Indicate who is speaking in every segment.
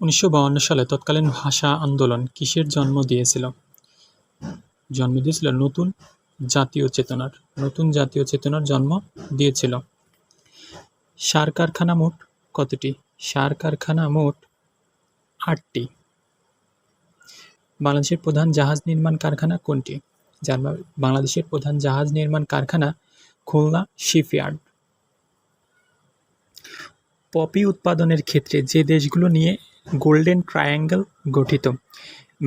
Speaker 1: 1952 সালে তৎকালীন ভাষা আন্দোলন কিসের জন্ম দিয়েছিল? নতুন জাতীয় চেতনার জন্ম দিয়েছিল। সার কারখানা মোট কতটি? সার কারখানা মোট 8টি। বাংলাদেশের প্রধান জাহাজ নির্মাণ কারখানা কোনটি? বাংলাদেশের প্রধান জাহাজ নির্মাণ কারখানা খুলনা শিপইয়ার্ড। পপি উৎপাদনের ক্ষেত্রে যে দেশগুলো নিয়ে গোল্ডেন ট্রায়াঙ্গল গঠিত?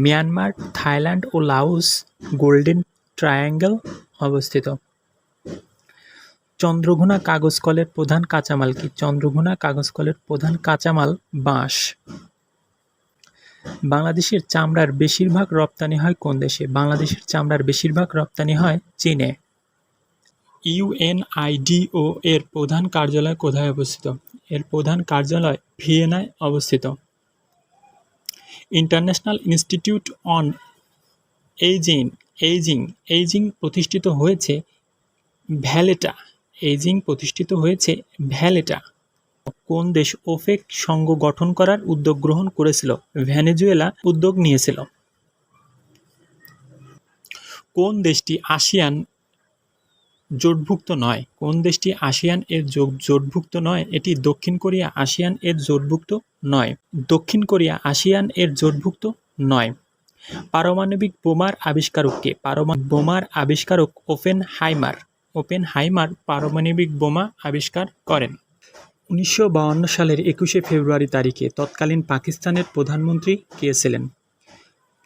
Speaker 1: মিয়ানমার, থাইল্যান্ড ও লাওস গোল্ডেন ট্রায়াঙ্গল অবস্থিত। চন্দ্রঘোনা কাগজ কলের প্রধান কাঁচামাল কি? চন্দ্রঘোনা কাগজ কলের প্রধান কাঁচামাল বাঁশ। বাংলাদেশের চামড়ার বেশিরভাগ রপ্তানি হয় কোন দেশে? বাংলাদেশের চামড়ার বেশিরভাগ রপ্তানি হয় চীনে। ইউএনআইডিও এর প্রধান কার্যালয় কোথায় অবস্থিত? এর প্রধান কার্যালয় ভিয়েনায় অবস্থিত। ইন্টারন্যাশনাল ইনস্টিটিউট অন এইজিং প্রতিষ্ঠিত হয়েছে ভ্যালেটা। কোন দেশ ওপেক সংঘ গঠন করার উদ্যোগ গ্রহণ করেছিল? ভেনেজুয়েলা উদ্যোগ নিয়েছিল। কোন দেশটি আসিয়ান জোটভুক্ত নয়? জোটভুক্ত নয়? এটি দক্ষিণ কোরিয়া আসিয়ান এর জোটভুক্ত নয়। পারমাণবিক বোমার আবিষ্কারক কে? বোমার আবিষ্কারক ওপেনহাইমার পারমাণবিক বোমা আবিষ্কার করেন। 1952 সালের 21শে ফেব্রুয়ারি তারিখে তৎকালীন পাকিস্তানের প্রধানমন্ত্রী কে ছিলেন?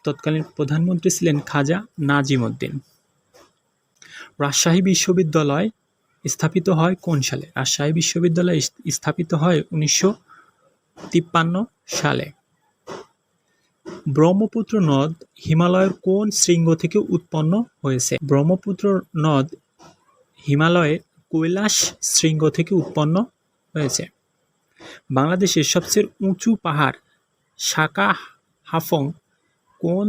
Speaker 1: তৎকালীন প্রধানমন্ত্রী ছিলেন খাজা নাজিম উদ্দিন। রাজশাহী বিশ্ববিদ্যালয় স্থাপিত হয় কোন সালে? রাজশাহী বিশ্ববিদ্যালয় স্থাপিত হয় 1953 সালে। ব্রহ্মপুত্র নদ হিমালয়ের কোন শৃঙ্গ থেকে উৎপন্ন হয়েছে? ব্রহ্মপুত্র নদ হিমালয়ের কৈলাস শৃঙ্গ থেকে উৎপন্ন হয়েছে। বাংলাদেশের সবচেয়ে উঁচু পাহাড় শাখা-হাফং কোন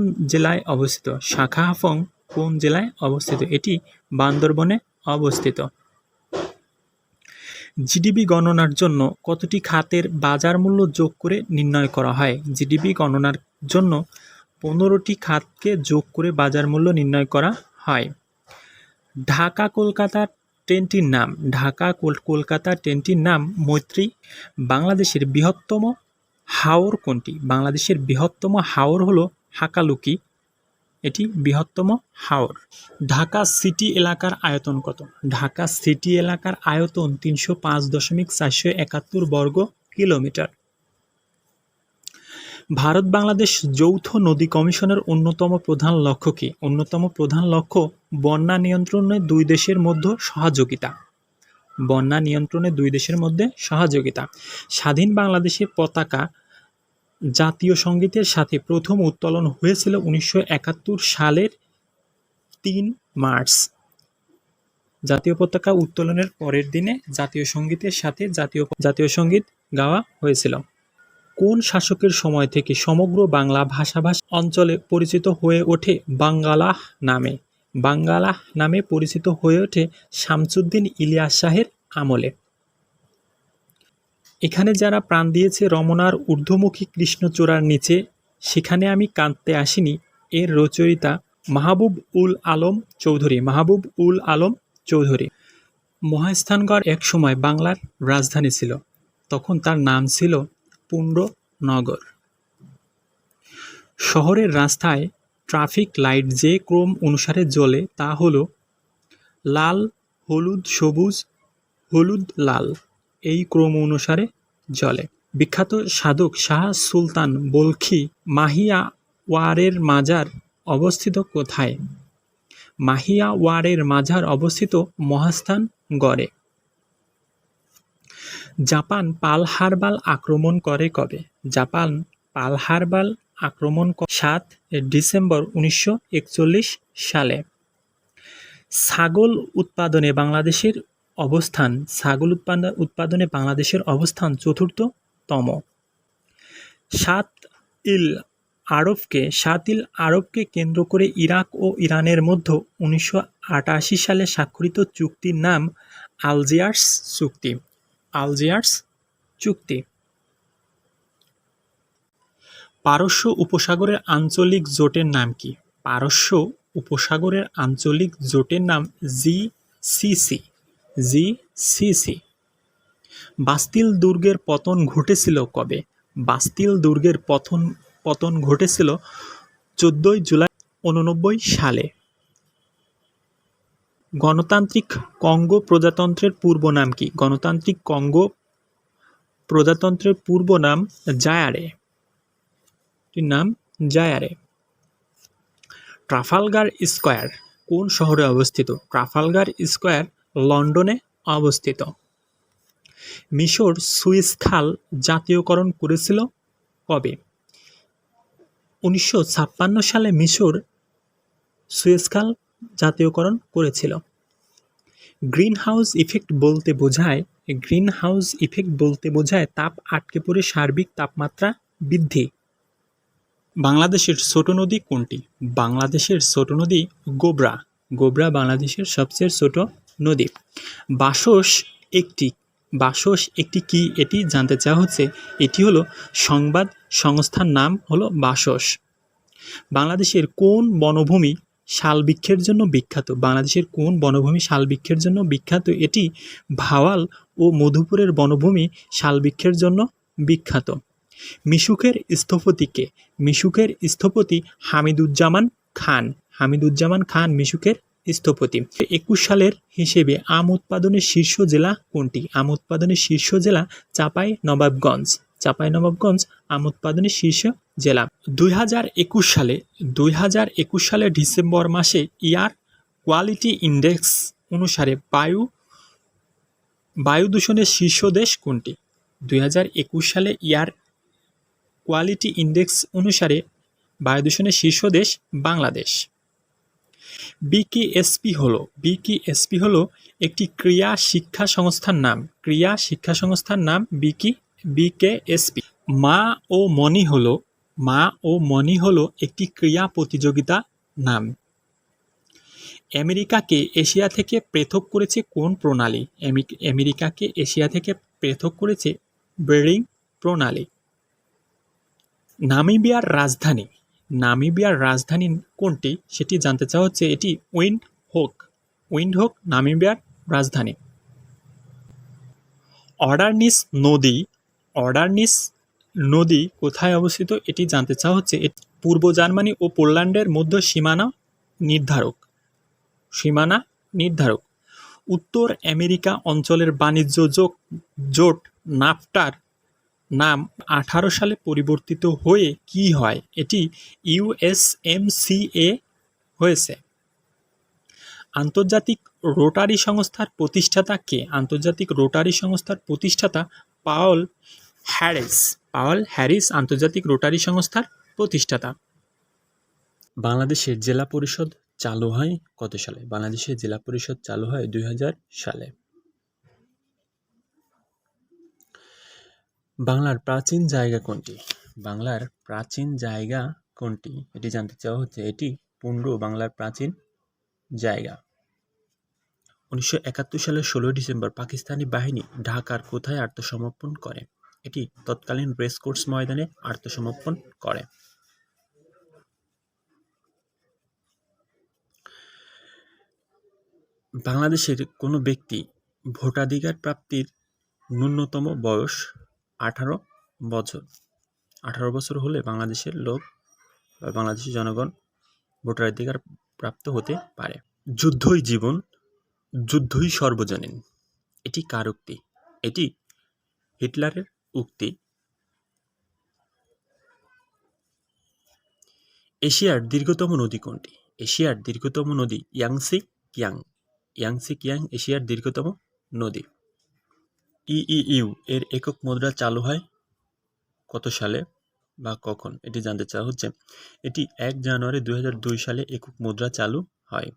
Speaker 1: জেলায় অবস্থিত? এটি বান্দরবনে অবস্থিত। জিডিপি গণনার জন্য কতটি খাতের বাজার মূল্য যোগ করে নির্ণয় করা হয়? জিডিপি গণনার জন্য 15টি খাতকে যোগ করে বাজার মূল্য নির্ণয় করা হয়। ঢাকা-কলকাতা ট্রেনটির নাম মৈত্রী। বাংলাদেশের বৃহত্তম হাওর কোনটি? বাংলাদেশের বৃহত্তম হাওর হলো হাকালুকি, এটি বৃহত্তম হাওর। ঢাকা সিটি এলাকার আয়তন কত? ঢাকা সিটি এলাকার আয়তন 305.471 বর্গ কিলোমিটার। ভারত বাংলাদেশ যৌথ নদী কমিশনের অন্যতম প্রধান লক্ষ্য কি? অন্যতম প্রধান লক্ষ্য বন্যা নিয়ন্ত্রণে দুই দেশের মধ্যে সহযোগিতা। স্বাধীন বাংলাদেশের পতাকা জাতীয় সঙ্গীতের সাথে প্রথম উত্তোলন হয়েছিল 1971 সালের 3 মার্চ। জাতীয় পতাকা উত্তোলনের পরের দিনে জাতীয় সঙ্গীতের সাথে জাতীয় সঙ্গীত গাওয়া হয়েছিল। কোন শাসকের সময় থেকে সমগ্র বাংলা ভাষাভাষী অঞ্চলে পরিচিত হয়ে ওঠে বাঙ্গালাহ নামে? বাঙ্গালাহ নামে পরিচিত হয়ে ওঠে শামসুদ্দিন ইলিয়াস শাহের আমলে। এখানে যারা প্রাণ দিয়েছে রমনার ঊর্ধ্বমুখী কৃষ্ণচূড়ার নিচে, সেখানে আমি কাঁদতে আসিনি, এর রচয়িতা মাহবুব উল আলম চৌধুরী। মহাস্থানগড় এক সময় বাংলার রাজধানী ছিল, তখন তার নাম ছিল পুণ্ড্রনগর। শহরের রাস্তায় ট্রাফিক লাইট যে ক্রম অনুসারে জ্বলে তা হলো লাল, হলুদ, সবুজ, হলুদ, লাল, এই ক্রম অনুসারে জ্বলে। বিখ্যাত সাধক শাহ সুলতান বলখি মাহিয়াওয়ারের মাজার অবস্থিত কোথায়? মাহিয়াওয়ারের মাজার অবস্থিত মহাস্থানগড়ে। জাপান পার্ল হারবার আক্রমণ করে কবে? জাপান পার্ল হারবার আক্রমণ 7 ডিসেম্বর 1941 সালে। ছাগল উৎপাদনে বাংলাদেশের অবস্থান চতুর্থতম। সাত ইল আরবকে কেন্দ্র করে ইরাক ও ইরানের মধ্যে 1988 সালে স্বাক্ষরিত চুক্তির নাম আলজিয়ার্স চুক্তি। পারস্য উপসাগরের আঞ্চলিক জোটের নাম কি? পারস্য উপসাগরের আঞ্চলিক জোটের নাম জিসিসি। জিসিসি। বাস্তিল দুর্গের পতন ঘটেছিল কবে? বাস্তিল দুর্গের পতন ঘটেছিল 14 জুলাই 89 সালে। গণতান্ত্রিক কঙ্গো প্রজাতন্ত্রের পূর্ব নাম কি? গণতান্ত্রিক কঙ্গো প্রজাতন্ত্রের পূর্ব নাম জায়ারে। এটির নাম জায়ারে। ট্রাফালগার স্কয়ার কোন শহরে অবস্থিত? ট্রাফালগার স্কয়ার লন্ডনে অবস্থিত। মিশর সুয়েজ খাল জাতীয়করণ করেছিল কবে? 1956 সালে মিশর সুয়েজ খাল জাতীয়করণ করেছিল। গ্রিনহাউস ইফেক্ট বলতে বোঝায় তাপ আটকে পড়ে সার্বিক তাপমাত্রা বৃদ্ধি। বাংলাদেশের ছোট নদী কোনটি? বাংলাদেশের ছোট নদী গোবরা। গোবরা বাংলাদেশের সবচেয়ে ছোট নদী। বাসস একটি কি এটি জানতে চাওয়া হচ্ছে। এটি হলো সংবাদ সংস্থার নাম হলো বাসস। বাংলাদেশের কোন বনভূমি শালবৃক্ষের জন্য বিখ্যাত? বাংলাদেশের কোন বনভূমি শালবৃক্ষের জন্য বিখ্যাত? এটি ভাওয়াল ও মধুপুরের বনভূমি শালবৃক্ষের জন্য বিখ্যাত। মিশুকের স্থপতি কে? মিশুকের স্থপতি হামিদুজ্জামান খান। হামিদুজ্জামান খান মিশুকের স্থপতি। 21 সালের হিসেবে আম উৎপাদনের শীর্ষ জেলা কোনটি? আম উৎপাদনের শীর্ষ জেলা চাঁপাইনবাবগঞ্জ। চাঁপাইনবাবগঞ্জ আম উৎপাদনের শীর্ষ জেলা। 2021 সালের ডিসেম্বর মাসে এয়ার কোয়ালিটি ইন্ডেক্স অনুসারে বায়ু দূষণের শীর্ষ দেশ কোনটি? 2021 সালে এয়ার কোয়ালিটি ইন্ডেক্স অনুসারে বায়ু দূষণের শীর্ষ দেশ বাংলাদেশ। বিকেএসপি হলো একটি ক্রীড়া শিক্ষা সংস্থার নাম। ক্রীড়া শিক্ষা সংস্থার নাম বিকেএসপি। মা ও মনি হলো একটি ক্রীড়া প্রতিযোগিতা নাম। আমেরিকাকে এশিয়া থেকে পৃথক করেছে কোন প্রণালী? আমেরিকাকে এশিয়া থেকে পৃথক করেছে বেরিং প্রণালী। নামিবিয়ার রাজধানী কোনটি সেটি জানতে চাওয়া হচ্ছে। এটি উইন্ডহোক নামিবিয়ার রাজধানী। অর্ডারনিস নদী কোথায় অবস্থিত এটি জানতে চাওয়া হচ্ছে। পূর্ব জার্মানি ও পোল্যান্ডের মধ্যে সীমানা নির্ধারক। উত্তর আমেরিকা অঞ্চলের বাণিজ্য জোট নাফটার নাম 18 সালে পরিবর্তিত হয়ে কি হয়? এটি ইউএসএমসিএ হয়েছে। আন্তর্জাতিক রোটারি সংস্থার প্রতিষ্ঠাতা কে? আন্তর্জাতিক রোটারি সংস্থার প্রতিষ্ঠাতা পাওল হ্যারিস আন্তর্জাতিক রোটারি সংস্থার প্রতিষ্ঠাতা। বাংলাদেশের জেলা পরিষদ চালু হয় কত সালে? বাংলাদেশের জেলা পরিষদ চালু হয় 2000 সালে। বাংলার প্রাচীন জায়গা কোনটি? বাংলার প্রাচীন জায়গা কোনটি এটি জানতে চাওয়া হচ্ছে। এটি পুন্ড বাংলার প্রাচীন জায়গা। 1971 সালের 16 ডিসেম্বর পাকিস্তানি বাহিনী ঢাকার কোথায় আত্মসমর্পণ করে? এটি তৎকালীন রেসকোর্স ময়দানে আত্মসমর্পণ করে। বাংলাদেশের কোনো ব্যক্তি ভোটাধিকার প্রাপ্তির ন্যূনতম বয়স 18 বছর। 18 বছর হলে বাংলাদেশের লোক বা বাংলাদেশের জনগণ ভোটাধিকার প্রাপ্ত হতে পারে। যুদ্ধই জীবন, যুদ্ধই সর্বজনীন, এটি কার উক্তি? এটি হিটলারের উক্তি। এশিয়ার দীর্ঘতম নদী কোনটি? এশিয়ার দীর্ঘতম নদী ইয়াংসি কিয়াং এশিয়ার দীর্ঘতম নদী। ইইউ এর একক মুদ্রা চালু হয় কত সালে বা কখন এটি জানতে চাওয়া হচ্ছে। এটি 1 জানুয়ারি 2002 সালে একক মুদ্রা চালু হয়।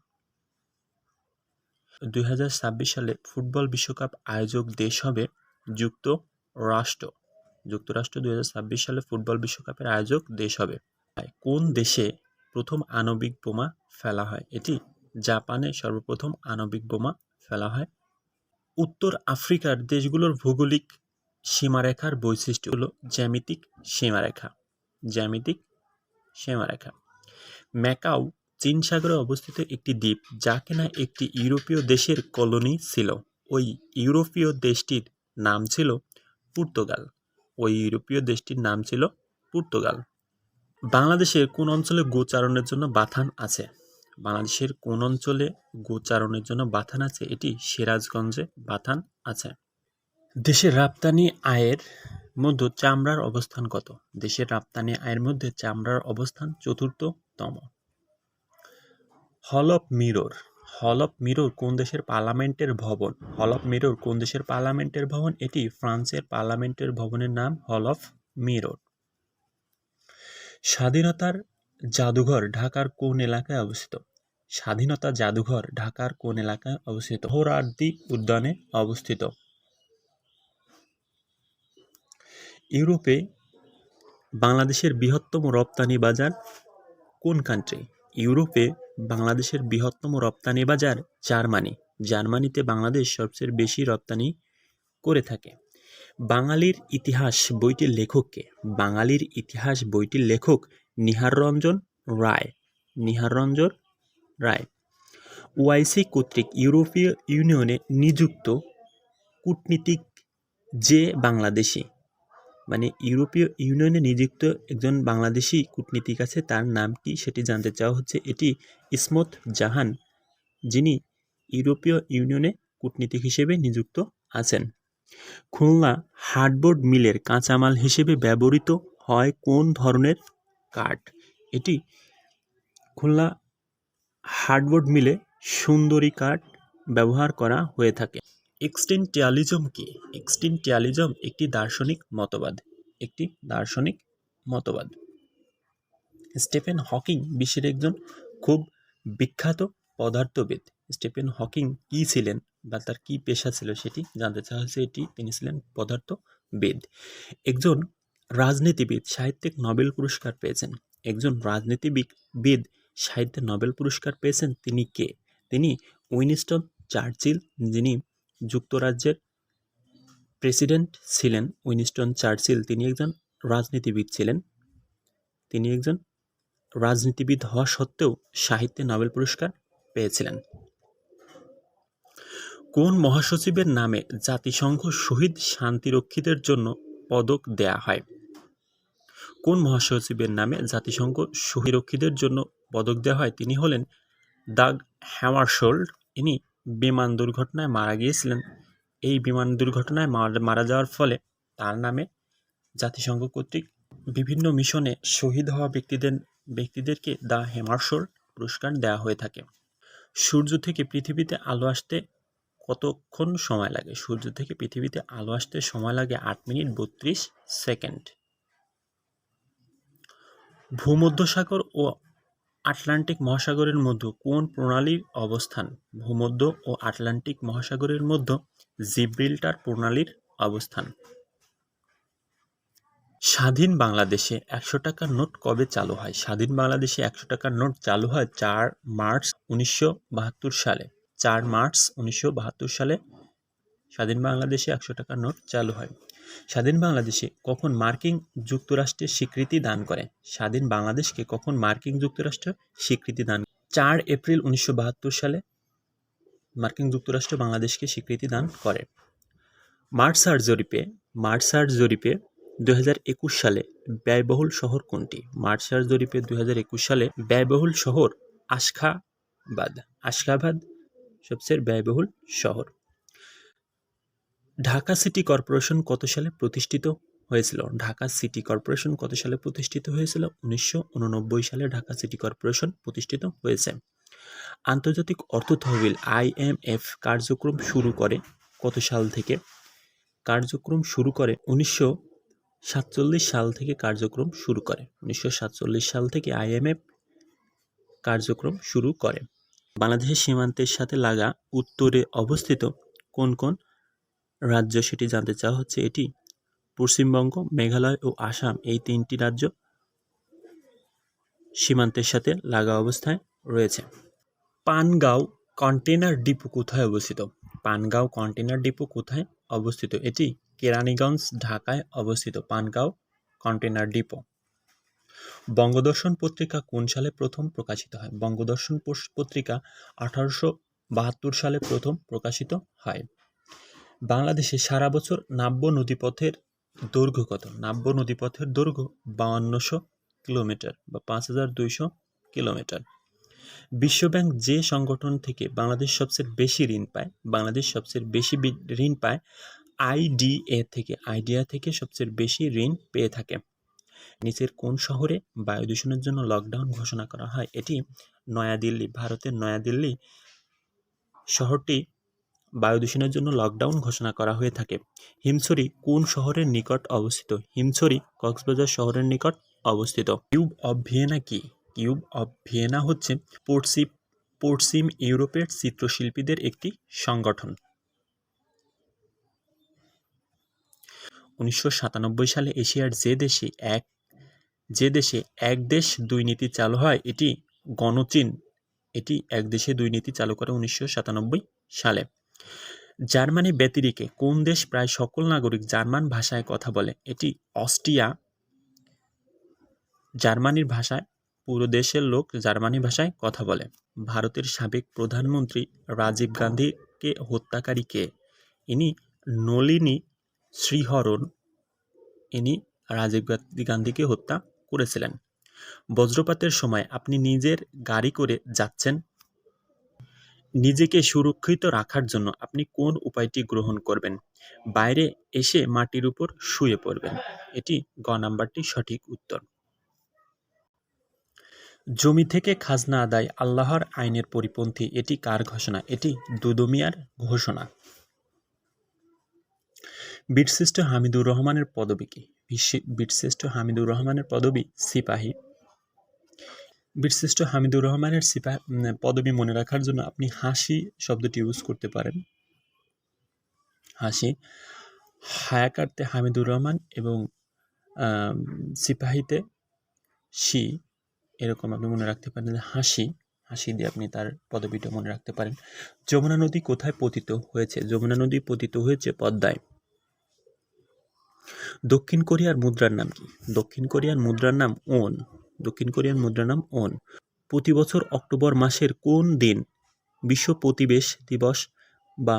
Speaker 1: 2026 সালে ফুটবল বিশ্বকাপ আয়োজক দেশ হবে যুক্তরাষ্ট্র। 2026 সালে ফুটবল বিশ্বকাপের আয়োজক দেশ হবে। কোন দেশে প্রথম আণবিক বোমা ফেলা হয়? এটি জাপানে সর্বপ্রথম আণবিক বোমা ফেলা হয়। উত্তর আফ্রিকার দেশগুলোর ভৌগোলিক সীমারেখার বৈশিষ্ট্য হলো জ্যামিতিক সীমারেখা। জ্যামিতিক সীমারেখা। ম্যাকাও চীন সাগরে অবস্থিত একটি দ্বীপ, যা কিনা একটি ইউরোপীয় দেশের কলোনি ছিল। ওই ইউরোপীয় দেশটির নাম ছিল পর্তুগাল। বাংলাদেশের কোন অঞ্চলে গোচারণের জন্য বাথান আছে? এটি সিরাজগঞ্জে বাথান আছে। দেশের রপ্তানি আয়ের মধ্যে চামড়ার অবস্থান কত? দেশের রপ্তানি আয়ের মধ্যে চামড়ার অবস্থান চতুর্থতম। হল অফ মিরর কোন দেশের পার্লামেন্টের ভবন? এটি ফ্রান্সের পার্লামেন্টের ভবনের নাম হল অফ মিরর। স্বাধীনতার জাদুঘর ঢাকার কোন এলাকায় অবস্থিত? সোহরাওয়ার্দী উদ্যানে অবস্থিত। ইউরোপে বাংলাদেশের বৃহত্তম রপ্তানি বাজার কোন কান্ট্রি? ইউরোপে বাংলাদেশের বৃহত্তম রপ্তানি বাজার জার্মানিতে বাংলাদেশ সবচেয়ে বেশি রপ্তানি করে থাকে। বাঙালির ইতিহাস বইটির লেখক নিহাররঞ্জন রায়। ওআইসি কর্তৃক ইউরোপীয় ইউনিয়নে নিযুক্ত কূটনীতিক যে বাংলাদেশি, ইউরোপীয় ইউনিয়নে নিযুক্ত একজন বাংলাদেশি কূটনীতিক আছে, তার নাম কি সেটি জানতে চাওয়া হচ্ছে। এটি ইসমত জাহান, যিনি ইউরোপীয় ইউনিয়নে কূটনীতিক হিসেবে নিযুক্ত আছেন। খুলনা হার্ডবোর্ড মিলের কাঁচামাল হিসেবে ব্যবহৃত হয় কোন ধরনের কাঠ? এটি খুলনা হার্ডবোর্ড মিলে সুন্দরী কাঠ ব্যবহার করা হয়ে থাকে। এক্সিস্টেন্সিয়ালিজম কি? এক্সিস্টেন্সিয়ালিজম একটি দার্শনিক মতবাদ। স্টিফেন হকিং বিশ্বের একজন খুব বিখ্যাত পদার্থবিদ। স্টিফেন হকিং কি ছিলেন বা তার কি পেশা ছিল সেটি জানতে চাওয়া হয়েছে। তিনি ছিলেন পদার্থবিদ। একজন রাজনীতিবিদ সাহিত্যে নোবেল পুরস্কার পেয়েছেন, তিনি কে? তিনি উইনস্টন চার্চিল, যিনি যুক্তরাজ্যের প্রেসিডেন্ট ছিলেন। তিনি একজন রাজনীতিবিদ ছিলেন। তিনি একজন রাজনীতিবিদ হওয়া সত্ত্বেও সাহিত্যে নোবেল পুরস্কার পেয়েছিলেন। কোন মহাসচিবের নামে জাতিসংঘ শহীদ শান্তিরক্ষীদের জন্য পদক দেয়া হয়? তিনি হলেন দাগ হ্যামারশোল্ড। ইনি বিমান দুর্ঘটনায় মারা গিয়েছিলেন। এই বিমান দুর্ঘটনায় মারা যাওয়ার ফলে তার নামে জাতিসংঘ কর্তৃক বিভিন্ন মিশনে শহীদ হওয়া ব্যক্তিদেরকে দ্য হ্যামারশোল্ড পুরস্কার দেওয়া হয়ে থাকে। সূর্য থেকে পৃথিবীতে আলো আসতে কতক্ষণ সময় লাগে? সূর্য থেকে পৃথিবীতে আলো আসতে সময় লাগে 8 মিনিট 32 সেকেন্ড। ভূমধ্যসাগর ও আটলান্টিক মহাসাগরের মধ্যে কোন প্রণালীর অবস্থান? ভূমধ্য ও আটলান্টিক মহাসাগরের মধ্যে জিব্রাল্টার প্রণালীর অবস্থান। স্বাধীন বাংলাদেশে 100 টাকার নোট কবে চালু হয়? স্বাধীন বাংলাদেশে 100 টাকার নোট চালু হয় 4 মার্চ 1972 সালে। 4 মার্চ 1972 সালে স্বাধীন বাংলাদেশে 100 টাকার নোট চালু হয়। স্বাধীন বাংলাদেশে কখন মার্কিন যুক্তরাষ্ট্রের স্বীকৃতি দান করে? স্বাধীন বাংলাদেশকে কখন মার্কিন যুক্তরাষ্ট্র স্বীকৃতি দান? 4 এপ্রিল 1972 সালে মার্কিন যুক্তরাষ্ট্র বাংলাদেশকে স্বীকৃতি দান করে। মার্সার জরিপে 2021 সালে ব্যয়বহুল শহর কোনটি? মার্সার জরিপে 2021 সালে ব্যয়বহুল শহর আশখাবাদ সবচেয়ে ব্যয়বহুল শহর। ঢাকা সিটি কর্পোরেশন কত সালে প্রতিষ্ঠিত হয়েছিল? 1989 সালে ঢাকা সিটি কর্পোরেশন প্রতিষ্ঠিত হয়েছে। আন্তর্জাতিক অর্থ তহবিল IMF কার্যক্রম শুরু করে কত সাল থেকে? 1947 সাল থেকে কার্যক্রম শুরু করে। 1947 সাল থেকে IMF কার্যক্রম শুরু করে। বাংলাদেশের সীমান্তের সাথে লাগা উত্তরে অবস্থিত কোন কোন রাজ্য সেটি জানতে চাওয়া হচ্ছে। এটি পশ্চিমবঙ্গ, মেঘালয় ও আসাম, এই 3টি রাজ্য সীমান্তের সাথে লাগা অবস্থায় রয়েছে। পানগাঁও কন্টেইনার ডিপো কোথায় অবস্থিত? এটি কেরানীগঞ্জ, ঢাকায় অবস্থিত পানগাঁও কন্টেইনার ডিপো। বঙ্গদর্শন পত্রিকা কোন সালে প্রথম প্রকাশিত হয়? বঙ্গদর্শন পত্রিকা 1872 সালে প্রথম প্রকাশিত হয়। বাংলাদেশে সারা বছর নাব্য নদীপথের দৈর্ঘ্য কত? নাব্য নদীপথের দৈর্ঘ্য 5200 কিলোমিটার বা 5200 কিলোমিটার। বিশ্বব্যাংক যে সংগঠন থেকে বাংলাদেশ সবচেয়ে বেশি ঋণ পায়? বাংলাদেশ সবচেয়ে বেশি ঋণ পায় আইডিয়া থেকে সবচেয়ে বেশি ঋণ পেয়ে থাকে। নিচের কোন শহরে বায়ু দূষণের জন্য লকডাউন ঘোষণা করা হয়? এটি নয়াদিল্লি। ভারতের নয়াদিল্লি শহরটি বায়ু দূষণের জন্য লকডাউন ঘোষণা করা হয়ে থাকে। হিমছড়ি কোন শহরের নিকট অবস্থিত? হিমছড়ি কক্সবাজার শহরের নিকট অবস্থিত। কিউব অফ ভিয়েনা কি? কিউব অফ ভিয়েনা হচ্ছে পশ্চিম ইউরোপের চিত্রশিল্পীদের একটি সংগঠন। 1997 সালে এশিয়ার যে দেশে এক দেশ দুই নীতি চালু হয় এটি গণচীন। এটি এক দেশে দুই নীতি চালু করে 1997 সালে। জার্মানি ব্যতিরেকে কোন দেশ প্রায় সকল নাগরিক জার্মান ভাষায় কথা বলে? এটি অস্ট্রিয়া। জার্মানির ভাষায় পুরো দেশের লোক জার্মানি ভাষায় কথা বলে। ভারতের সাবেক প্রধানমন্ত্রী রাজীব গান্ধীকে হত্যাকারী কে? ইনি নলিনী শ্রীহরণ। ইনি রাজীব গান্ধীকে হত্যা করেছিলেন। বজ্রপাতের সময় আপনি নিজের গাড়ি করে যাচ্ছেন। নিজেকে সুরক্ষিত রাখার জন্য আপনি কোন উপায়টি গ্রহণ করবেন? বাইরে এসে মাটির উপর শুয়ে পড়বেন। এটি গ নাম্বারটি সঠিক উত্তর। জমি থেকে খাজনা আদায় আল্লাহর আইনের পরিপন্থী। এটি কার ঘোষণা? এটি দুদু মিয়ার ঘোষণা। বীরশ্রেষ্ঠ হামিদুর রহমানের পদবী কি? বীরশ্রেষ্ঠ হামিদুর রহমানের পদবী সিপাহী। বীরশ্রেষ্ঠ হামিদুর রহমানের পদবী মনে রাখার জন্য আপনি হাসি শব্দটি ইউজ করতে পারেন। হাসি। হায়াকারতে হামিদুর রহমান এবং সিপাহীতে শি, এরকম আপনি মনে রাখতে পারেন। হাসি দিয়ে আপনি তার পদবীটা মনে রাখতে পারেন। যমুনা নদী কোথায় পতিত হয়েছে? যমুনা নদী পতিত হয়েছে পদ্মায়। দক্ষিণ কোরিয়ার মুদ্রার নাম কি? দক্ষিণ কোরিয়ার মুদ্রার নাম ওন। দক্ষিণ কোরিয়ার মুদ্রার নাম ওন। প্রতি বছর অক্টোবর মাসের কোন দিন বিশ্ব পরিবেশ দিবস বা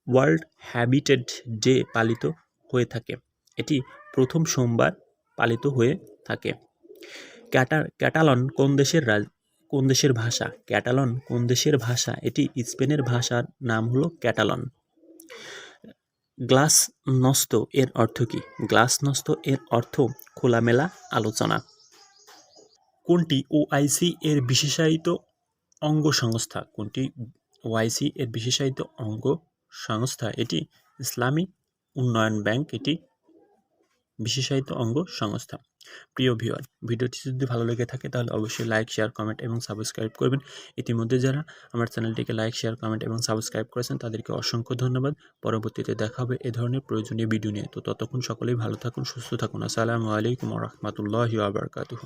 Speaker 1: ওয়ার্ল্ড হ্যাবিটেট ডে পালিত হয়ে থাকে? এটি প্রথম সোমবার পালিত হয়ে থাকে। ক্যাটালন কোন দেশের ভাষা? ক্যাটালন কোন দেশের ভাষা? এটি স্পেনের ভাষার নাম হলো ক্যাটালন। গ্লাসনস্ত এর অর্থ কি? গ্লাসনস্ত এর অর্থ খোলামেলা আলোচনা। কোনটি ওআইসি এর বিশেষায়িত অঙ্গ সংস্থা? কোনটি ওআইসি এর বিশেষায়িত অঙ্গ সংস্থা? এটি ইসলামী উন্নয়ন ব্যাংক। এটি বিশেষায়িত অঙ্গ সংস্থা। প্রিয় ভিউয়ার, ভিডিওটি যদি ভালো লেগে থাকে তাহলে অবশ্যই লাইক, শেয়ার, কমেন্ট এবং সাবস্ক্রাইব করবেন। ইতিমধ্যে যারা আমার চ্যানেলটিকে লাইক, শেয়ার, কমেন্ট এবং সাবস্ক্রাইব করেছেন তাদেরকে অসংখ্য ধন্যবাদ। পরবর্তীতে দেখা হবে এ ধরনের প্রয়োজনীয় ভিডিও নিয়ে। তো ততক্ষণ সকলেই ভালো থাকুন, সুস্থ থাকুন। আসসালামু আলাইকুম ওয়া রাহমাতুল্লাহি ওয়া বারাকাতুহু।